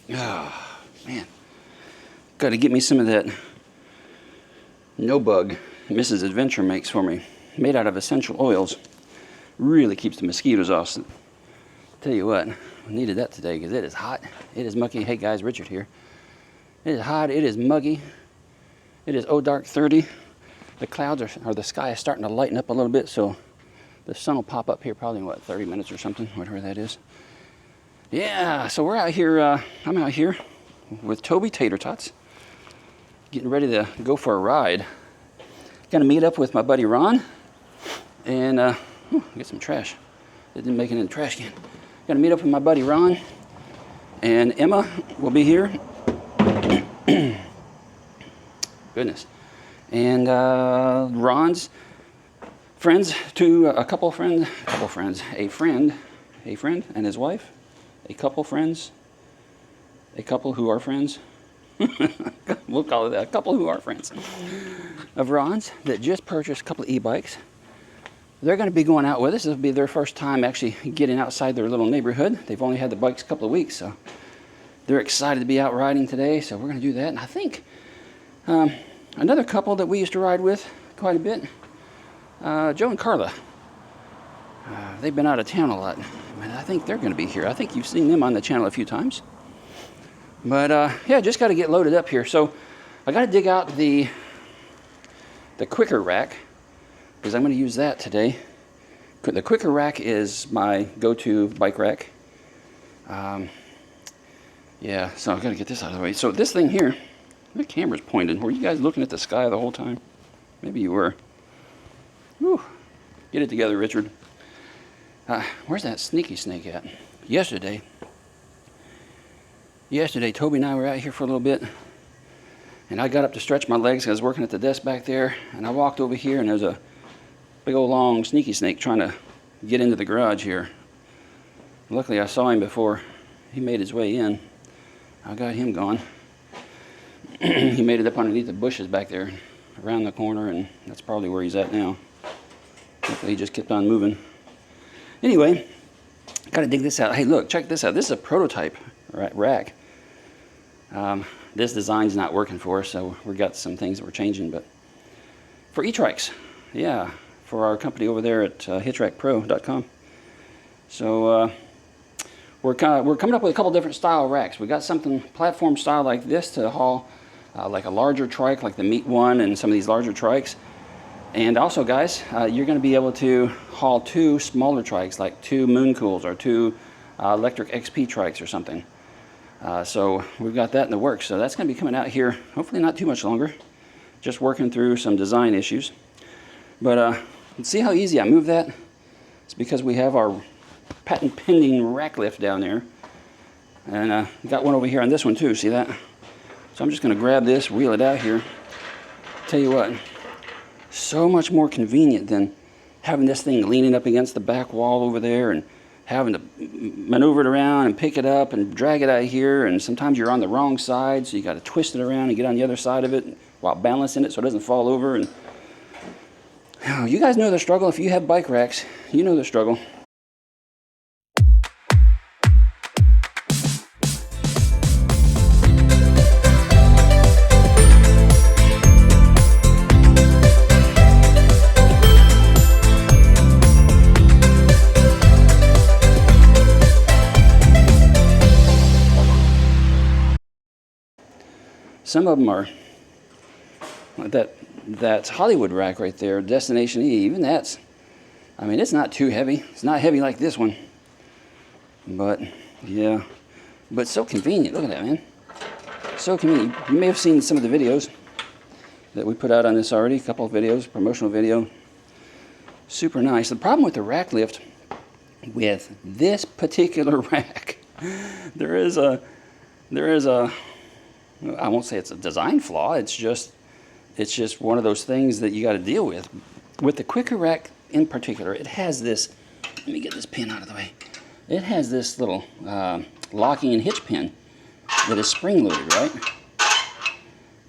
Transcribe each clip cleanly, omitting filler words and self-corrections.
Oh, man. Got to get me some of that No Bug Mrs. Adventure makes for me. Made out of essential oils. Really keeps the mosquitoes off. So, tell you what, I needed that today because it is hot. It is muggy. Hey guys, Richard here. It is hot. It is muggy. It is dark 30. The clouds or the sky is starting to lighten up a little bit, so the sun will pop up here probably in, what, 30 minutes or something, whatever that is. Yeah, so we're out here, I'm out here with Toby Tater Tots, getting ready to go for a ride. Gonna meet up with my buddy Ron, and get some trash. It didn't make it in the trash can. Gonna meet up with my buddy Ron, and Emma will be here. Goodness. And Ron's friends, a friend and his wife, a couple friends, a couple who are friends. We'll call it that, a couple who are friends of Ron's that just purchased a couple of e-bikes. They're going to be going out with us. This will be their first time actually getting outside their little neighborhood. They've only had the bikes a couple of weeks, so they're excited to be out riding today. So we're going to do that. And I think another couple that we used to ride with quite a bit, Joe and Carla. They've been out of town a lot. And I think they're going to be here. I think you've seen them on the channel a few times. But yeah, just got to get loaded up here. So I got to dig out the quicker rack because I'm going to use that today. The quicker rack is my go-to bike rack. Yeah, so I've got to get this out of the way. So this thing here, the camera's pointed. Were you guys looking at the sky the whole time? Maybe you were. Whew. Get it together, Richard. Where's that sneaky snake at? Yesterday, Toby and I were out here for a little bit, and I got up to stretch my legs. I was working at the desk back there, and I walked over here, and there's a big old long sneaky snake trying to get into the garage here. Luckily, I saw him before he made his way in. I got him gone. He made it up underneath the bushes back there, around the corner, and that's probably where he's at now. Hopefully, he just kept on moving. Anyway, gotta dig this out. Hey, look, check this out. This is a prototype rack. This design's not working for us, so we've got some things that we're changing. But for eTrikes, yeah, for our company over there at eTrikePro.com. So we're coming up with a couple different style racks. We got something platform style like this to haul like a larger trike, like the Meet One and some of these larger trikes. And also, guys, you're going to be able to haul two smaller trikes, like two Moon Cools or two electric XP trikes or something. So we've got that in the works. So that's going to be coming out here, hopefully not too much longer. Just working through some design issues. But see how easy I move that? It's because we have our patent pending rack lift down there. And got one over here on this one too, see that? So I'm just going to grab this, wheel it out here. Tell you what, so much more convenient than having this thing leaning up against the back wall over there and having to maneuver it around and pick it up and drag it out here, and sometimes you're on the wrong side, so you got to twist it around and get on the other side of it while balancing it so it doesn't fall over. And you guys know the struggle. If you have bike racks, you know the struggle. Some of them are that Hollywood rack right there, Destination E. Even that's, I mean, it's not too heavy. It's not heavy like this one, but yeah, but so convenient. Look at that, man. So convenient. You may have seen some of the videos that we put out on this already. A couple of videos, promotional video. Super nice. The problem with the rack lift with this particular rack, there is a. I won't say it's a design flaw. It's just one of those things that you got to deal with. With the quicker rack in particular, it has this. Let me get this pin out of the way. It has this little locking and hitch pin that is spring loaded, right?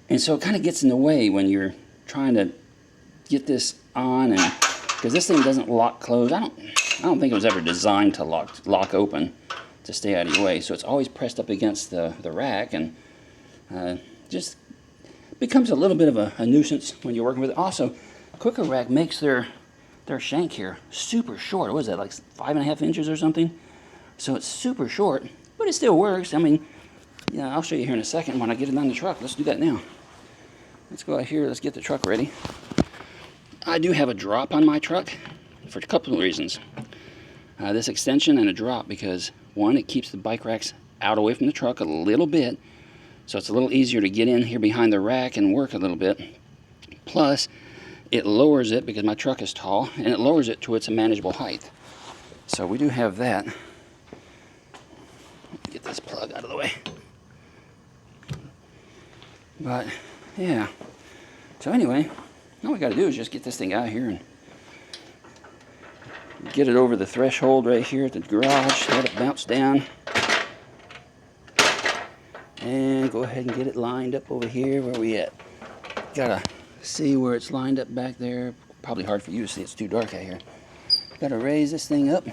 And so it kind of gets in the way when you're trying to get this on, and because this thing doesn't lock closed. I don't think it was ever designed to lock open. to stay out of your way. So it's always pressed up against the rack, and just becomes a little bit of a nuisance when you're working with it. Also, Quicker Rack makes their shank here super short. What is that, like 5.5 inches or something? So it's super short, but it still works. I mean, yeah, I'll show you here in a second when I get it on the truck. Let's do that now. Let's go out here, let's get the truck ready. I do have a drop on my truck for a couple of reasons. This extension and a drop because, one, it keeps the bike racks out away from the truck a little bit, so it's a little easier to get in here behind the rack and work a little bit. Plus, it lowers it because my truck is tall, and it lowers it to its manageable height. So we do have that. Get this plug out of the way. But yeah, so anyway, all we got to do is just get this thing out here and get it over the threshold right here at the garage, let it bounce down, and go ahead and get it lined up over here. Where we at? Gotta see where it's lined up back there. Probably hard for you to see, it's too dark out here. Gotta raise this thing up.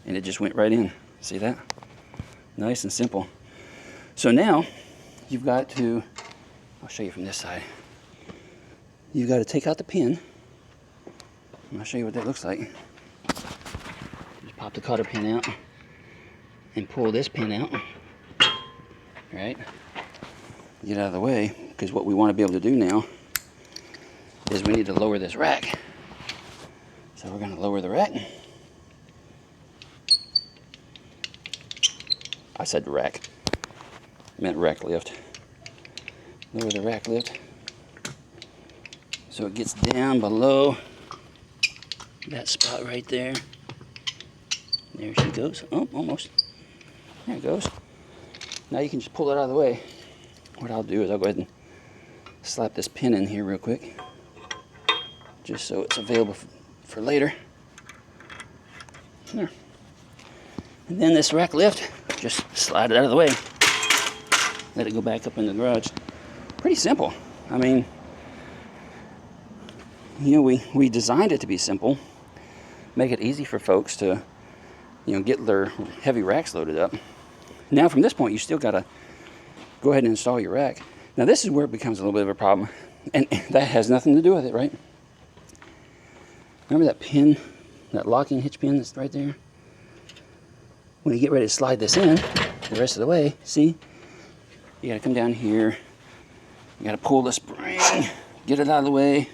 And it just went right in. See that? Nice and simple. So now you've got to, I'll show you from this side. You've got to take out the pin. I'll show you what that looks like. Just pop the cotter pin out and pull this pin out. Right? Get out of the way, because what we want to be able to do now is we need to lower this rack. So we're going to lower the rack. I said rack. I meant rack lift. Lower the rack lift so it gets down below that spot right there. There she goes. Oh, almost. There it goes. Now you can just pull it out of the way. What I'll do is I'll go ahead and slap this pin in here real quick, just so it's available for later. There. And then this rack lift, just slide it out of the way. Let it go back up in the garage. Pretty simple. I mean, you know, we designed it to be simple, make it easy for folks to, you know, get their heavy racks loaded up. Now from this point, you still gotta go ahead and install your rack. Now this is where it becomes a little bit of a problem, and that has nothing to do with it, right? Remember that pin, that locking hitch pin that's right there? When you get ready to slide this in, the rest of the way, see? You gotta come down here, you gotta pull the spring, get it out of the way,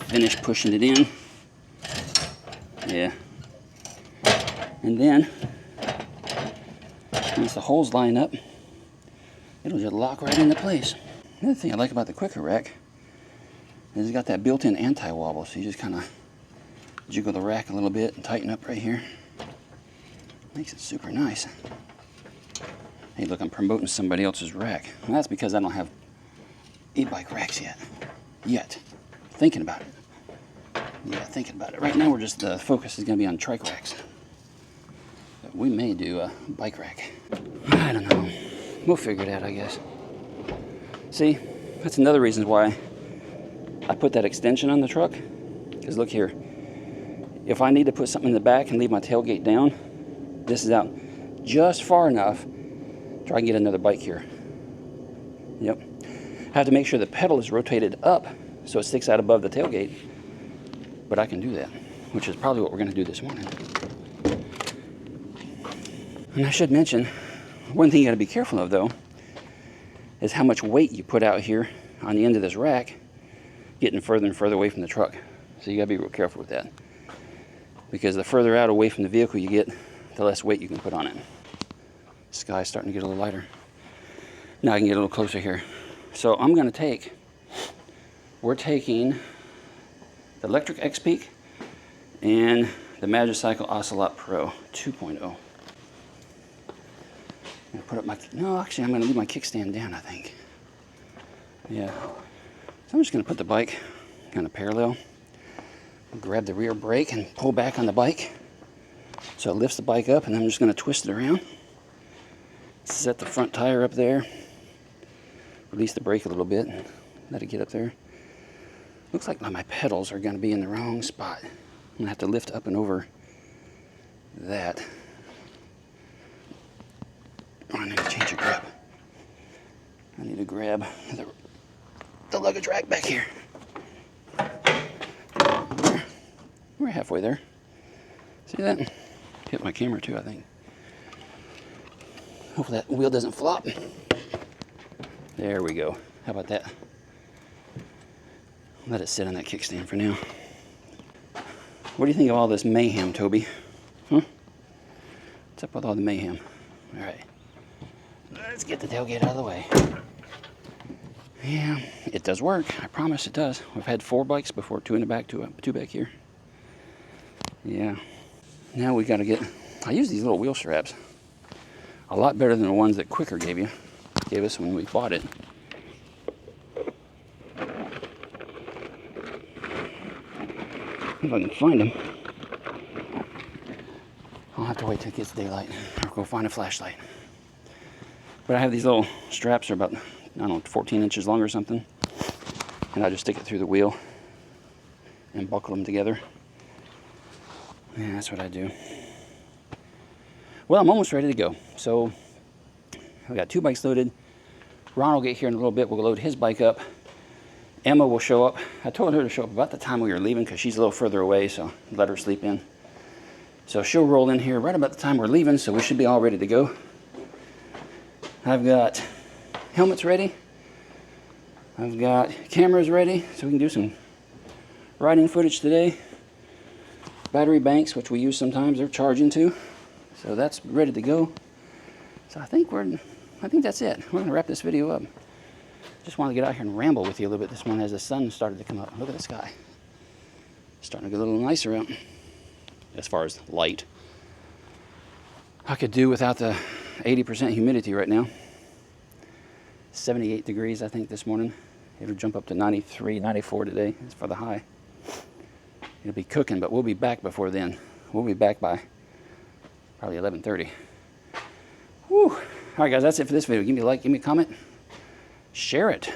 finish pushing it in. Yeah. And then, once the holes line up, it'll just lock right into place. Another thing I like about the Quicker Rack is it's got that built-in anti-wobble, so you just kind of jiggle the rack a little bit and tighten up right here. Makes it super nice. Hey, look, I'm promoting somebody else's rack. Well, that's because I don't have e-bike racks yet. Thinking about it. Yeah, thinking about it. Right now, we're just, the focus is going to be on trike racks. But we may do a bike rack. I don't know. We'll figure it out, I guess. See, that's another reason why I put that extension on the truck. Because look here. If I need to put something in the back and leave my tailgate down, this is out just far enough to I can get another bike here. Yep. I have to make sure the pedal is rotated up so it sticks out above the tailgate. But I can do that, which is probably what we're going to do this morning. And I should mention, one thing you got to be careful of, though, is how much weight you put out here on the end of this rack, getting further and further away from the truck. So you got to be real careful with that. Because the further out away from the vehicle you get, the less weight you can put on it. Sky's starting to get a little lighter. Now I can get a little closer here. So I'm going to take, we're taking the Electric X-Peak and the Magicycle Ocelot Pro 2.0. I'm gonna put up my, no, actually I'm gonna leave my kickstand down, I think. Yeah. So I'm just gonna put the bike kind of parallel, grab the rear brake and pull back on the bike. So it lifts the bike up, and I'm just gonna twist it around. Set the front tire up there. Release the brake a little bit and let it get up there. Looks like my pedals are going to be in the wrong spot. I'm going to have to lift up and over that. Oh, I need to change the grip. I need to grab the luggage rack back here. We're halfway there. See that? Hit my camera too, I think. Hopefully that wheel doesn't flop. There we go. How about that? Let it sit on that kickstand for now. What do you think of all this mayhem, Toby? Huh? What's up with all the mayhem? All right. Let's get the tailgate out of the way. Yeah, it does work. I promise it does. We've had 4 bikes before, 2 in the back, 2 back here. Yeah. Now we got to get... I use these little wheel straps. A lot better than the ones that Quicker gave us when we bought it. If I can find them. I'll have to wait till it gets daylight or go find a flashlight. But I have these little straps, they're about, I don't know, 14 inches long or something. And I just stick it through the wheel and buckle them together. Yeah, that's what I do. Well, I'm almost ready to go. So we got 2 bikes loaded. Ron will get here in a little bit. We'll load his bike up. Emma will show up. I told her to show up about the time we were leaving because she's a little further away, so let her sleep in. So she'll roll in here right about the time we're leaving, so we should be all ready to go. I've got helmets ready. I've got cameras ready, so we can do some riding footage today. Battery banks, which we use sometimes, they're charging too. So that's ready to go. So I think that's it. We're gonna wrap this video up. Just wanted to get out here and ramble with you a little bit this morning as the sun started to come up. Look at the sky. Starting to get a little nicer out as far as light. I could do without the 80% humidity right now. 78 degrees, I think, this morning. It'll jump up to 93, 94 today. That's for the high. It'll be cooking, but we'll be back before then. We'll be back by probably 11:30. Whew. All right, guys, that's it for this video. Give me a like, give me a comment. Share it.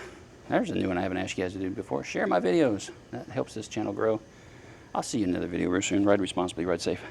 There's a new one I haven't asked you guys to do before. Share my videos. That helps this channel grow. I'll see you in another video real soon. Ride responsibly, ride safe.